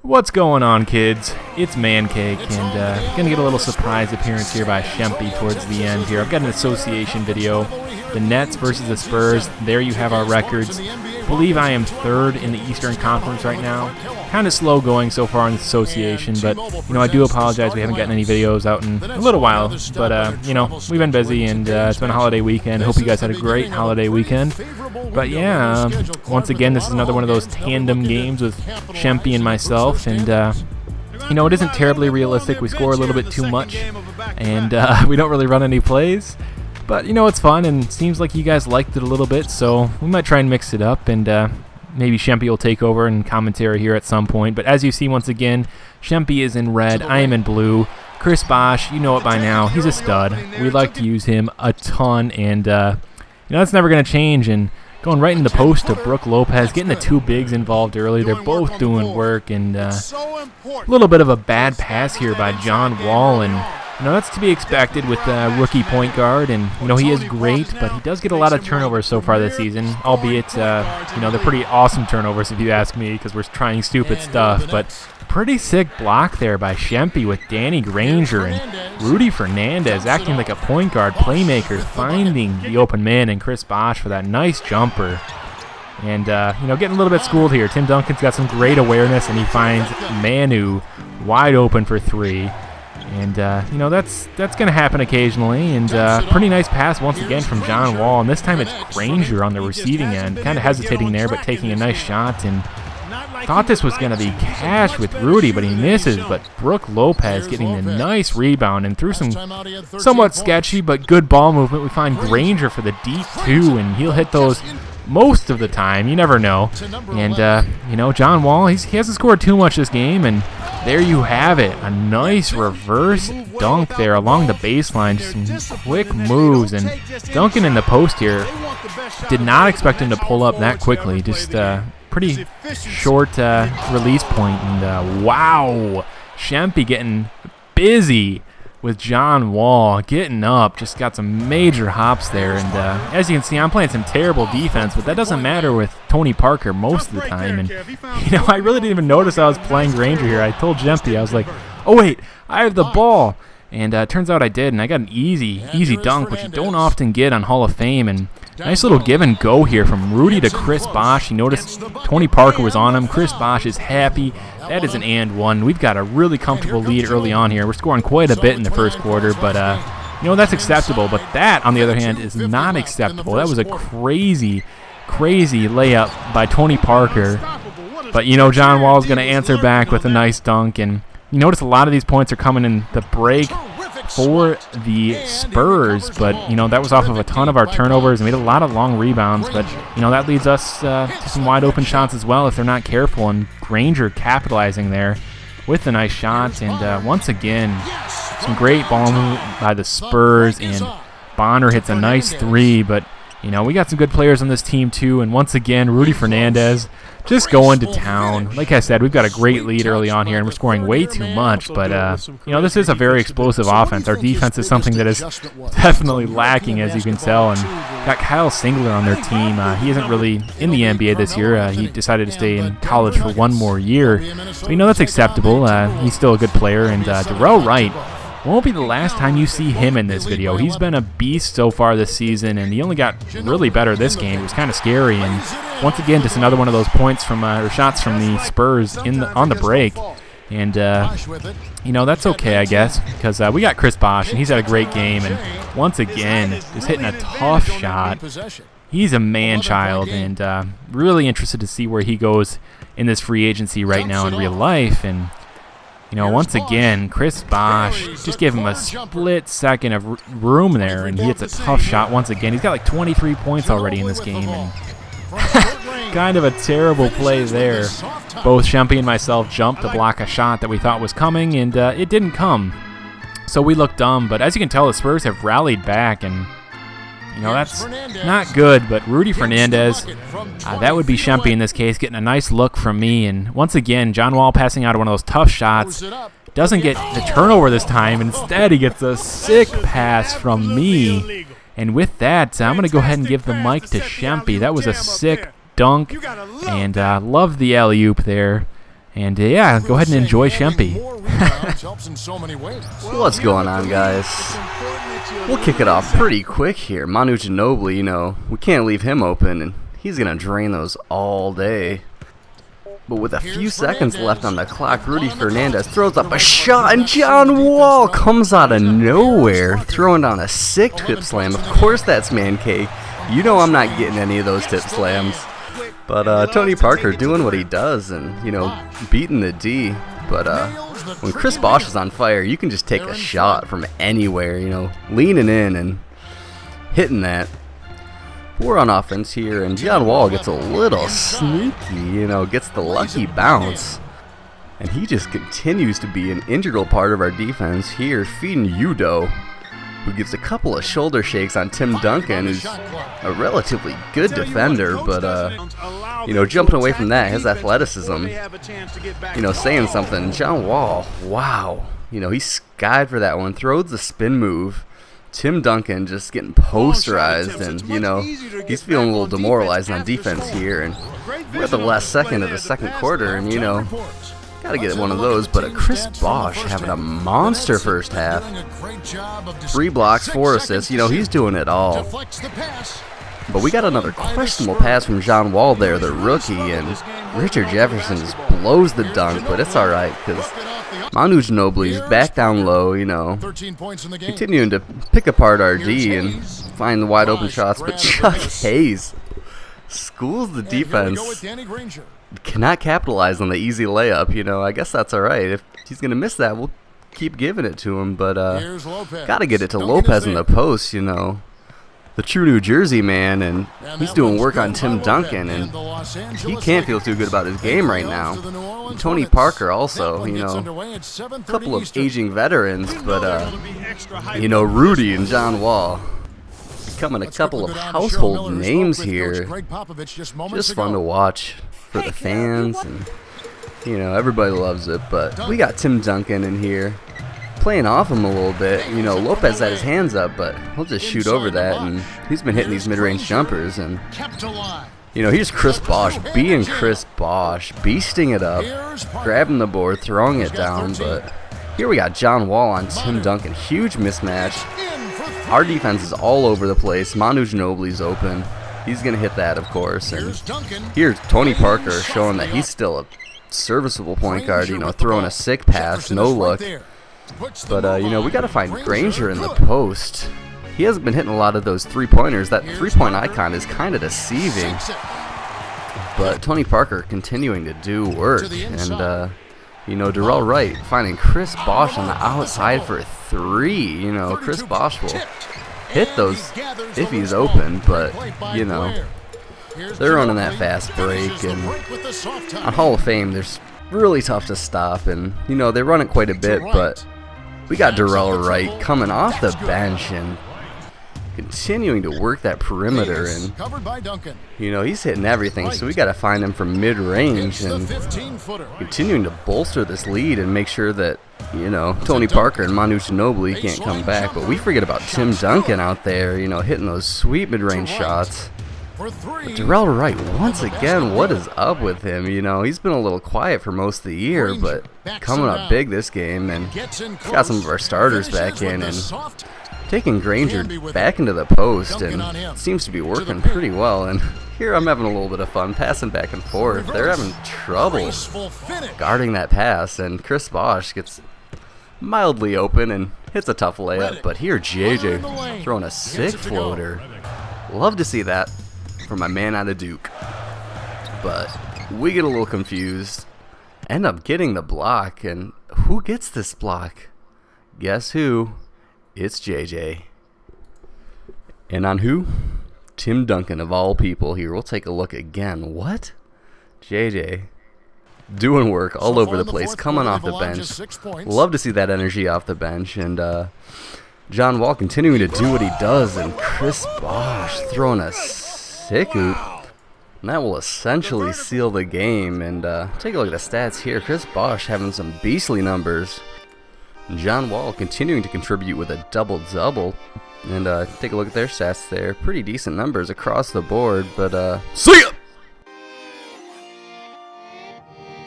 What's going on, kids? It's Mancake, and gonna get a little surprise appearance here by Shempi towards the end here. I've got an association video, the Nets versus the Spurs. There you have our records. I believe I am third in the Eastern Conference right now. Kind of slow going so far in the association, but I do apologize. We haven't gotten any videos out in a little while, but we've been busy, and it's been a holiday weekend. Hope you guys had a great holiday weekend. But yeah, once again, this is another one of those tandem games with Shempi and myself, and it isn't terribly realistic. We score a little bit too much, and we don't really run any plays. But it's fun, and seems like you guys liked it a little bit, so we might try and mix it up, and maybe Shempi will take over in commentary here at some point. But as you see, once again, Shempi is in red, I am in blue. Chris Bosh, you know it by now, he's a stud. We like to use him a ton, and that's never going to change. And going right in the post to Brook Lopez, getting the two bigs involved early. They're both doing work, and a little bit of a bad pass here by John Wall, and that's to be expected with a rookie point guard, and he is great, but he does get a lot of turnovers so far this season, albeit they're pretty awesome turnovers if you ask me, because we're trying stupid stuff. But pretty sick block there by Shempi with Danny Granger, and Rudy Fernandez acting like a point guard playmaker, finding the open man, and Chris Bosh for that nice jumper. And getting a little bit schooled here. Tim Duncan's got some great awareness, and he finds Manu wide open for three. And that's going to happen occasionally. And pretty nice pass once again from John Wall, and this time it's Granger on the receiving end, kind of hesitating there, but taking a nice shot. And thought this was going to be cash with Rudy, but he misses. But Brook Lopez getting a nice rebound, and through some somewhat sketchy but good ball movement, we find Granger for the deep two, and he'll hit those most of the time. You never know. And John Wall, he hasn't scored too much this game, and there you have it. A nice reverse dunk there along the baseline. Just some quick moves, and Duncan in the post here. Did not expect him to pull up that quickly. Just pretty short release point, and wow, Shempi getting busy with John Wall, getting up, just got some major hops there. And as you can see, I'm playing some terrible defense, but that doesn't matter with Tony Parker most of the time. And I really didn't even notice I was playing Granger here. I told Shempi, I was like, oh wait, I have the ball. And turns out I did, and I got an easy dunk, which you don't often get on Hall of Fame. And nice little give and go here from Rudy to Chris Bosh. You noticed Tony Parker was on him. Chris Bosh is happy. That is an and one. We've got a really comfortable lead early on here. We're scoring quite a bit in the first quarter, but that's acceptable. But that, on the other hand, is not acceptable. That was a crazy layup by Tony Parker. But John Wall is going to answer back with a nice dunk, and you notice a lot of these points are coming in the break for the Spurs, but that was off of a ton of our turnovers. We made a lot of long rebounds, but that leads us to some wide open shots as well if they're not careful, and Granger capitalizing there with a nice shot. And once again, some great ball movement by the Spurs, and Bonner hits a nice three. But we got some good players on this team too, and once again, Rudy Fernandez just going to town. Like I said, we've got a great lead early on here, and we're scoring way too much. But this is a very explosive offense. Our defense is something that is definitely lacking, as you can tell. And got Kyle Singler on their team. He isn't really in the NBA this year. He decided to stay in college for one more year. But that's acceptable. He's still a good player. And Darrell Wright won't be the last time you see him in this video. He's been a beast so far this season, and he only got really better this game. It was kind of scary, and once again, just another one of those points from or shots from the Spurs on the break. And that's okay, I guess, because we got Chris Bosh, and he's had a great game. And once again, just hitting a tough shot. He's a man-child, and really interested to see where he goes in this free agency right now in real life. And once again, Chris Bosh, just give him a split second of room there, and he hits a tough shot once again. He's got like 23 points already in this game, and kind of a terrible play there. Both Shempi and myself jumped to block a shot that we thought was coming, and it didn't come. So we looked dumb, but as you can tell, the Spurs have rallied back, and that's not good. But Rudy Fernandez, that would be Shempi in this case, getting a nice look from me. And once again, John Wall passing out one of those tough shots. Doesn't get the turnover this time. Instead, he gets a sick pass from me. And with that, I'm going to go ahead and give the mic to Shempi. That was a sick dunk, and love the alley-oop there. And yeah, go ahead and enjoy Shempi. What's going on, guys? We'll kick it off pretty quick here. Manu Ginobili, you know, we can't leave him open, and he's going to drain those all day. But with a few seconds left on the clock, Rudy Fernandez throws up a shot, and John Wall comes out of nowhere, throwing down a sick tip slam. Of course that's Mancake. You know I'm not getting any of those tip slams. But Tony Parker doing what he does and, you know, beating the D. But when Chris Bosh is on fire, you can just take a shot from anywhere, you know, leaning in and hitting that. We're on offense here, and John Wall gets a little sneaky, you know, gets the lucky bounce. And he just continues to be an integral part of our defense here, feeding Udo, who gives a couple of shoulder shakes on Tim Duncan, who's a relatively good defender, but, you know, jumping away from that, his athleticism, you know, saying something. John Wall, wow, you know, he skied for that one, throws the spin move. Tim Duncan just getting posterized, and, you know, he's feeling a little demoralized on defense here, and we're at the last second of the second quarter, and, you know, gotta get one of those. But a Chris Bosh having a monster first half. 3 blocks, 4 assists, you know, he's doing it all. But we got another questionable pass from John Wall there, the rookie, and Richard Jefferson just blows the dunk, but it's alright, because Manu Ginobili's back down low, you know, continuing to pick apart our D and find the wide open shots, but Chuck Hayes schools the defense, cannot capitalize on the easy layup, you know. I guess that's alright. If he's going to miss that, we'll keep giving it to him, but got to get it to Lopez in the post, you know. The true New Jersey man, and he's doing work on Tim Duncan, and he can't feel too good about his game right now. And Tony Parker also, you know, a couple of aging veterans, but, you know, Rudy and John Wall becoming a couple of household names here. Just fun to watch for the fans, and, you know, everybody loves it. But we got Tim Duncan in here, playing off him a little bit. You know, Lopez had his hands up, but he'll just shoot over that, and he's been hitting these mid-range jumpers. And, you know, here's Chris Bosh being Chris Bosh, beasting it up, grabbing the board, throwing it down. But here we got John Wall on Tim Duncan. Huge mismatch. Our defense is all over the place. Manu Ginobili's open. He's going to hit that, of course. And here's Tony Parker showing that he's still a serviceable point guard, you know, throwing a sick pass, no look. But, you know, we got to find Granger in the post. He hasn't been hitting a lot of those three-pointers. That three-point icon is kind of deceiving. But Tony Parker continuing to do work. And, you know, Darrell Wright finding Chris Bosh on the outside for 3. You know, Chris Bosh will hit those if he's open. But, you know, they're running that fast break. And on Hall of Fame, there's really tough to stop. And, you know, they run it quite a bit, but we got Darrell Wright coming off the bench and continuing to work that perimeter, and, you know, he's hitting everything, so we got to find him from mid-range and continuing to bolster this lead and make sure that, you know, Tony Parker and Manu Ginobili can't come back. But we forget about Tim Duncan out there, you know, hitting those sweet mid-range shots. But Darrell Wright, once again, what is up with him? You know, he's been a little quiet for most of the year, but coming up big this game, and got some of our starters back in and taking Granger back into the post, and it seems to be working pretty well. And here I'm having a little bit of fun passing back and forth. They're having trouble guarding that pass, and Chris Bosh gets mildly open and hits a tough layup. But here JJ throwing a sick floater. Love to see that from my man out of Duke. But we get a little confused, end up getting the block, and who gets this block? Guess who? It's JJ. And on who? Tim Duncan, of all people. Here, we'll take a look again. What? JJ doing work all over the place, coming off the bench. Love to see that energy off the bench. And John Wall continuing to do what he does, and Chris Bosh throwing a sick hoop. And that will essentially seal the game. And take a look at the stats here. Chris Bosh having some beastly numbers. John Wall continuing to contribute with a double-double. And take a look at their stats there. Pretty decent numbers across the board. But see ya!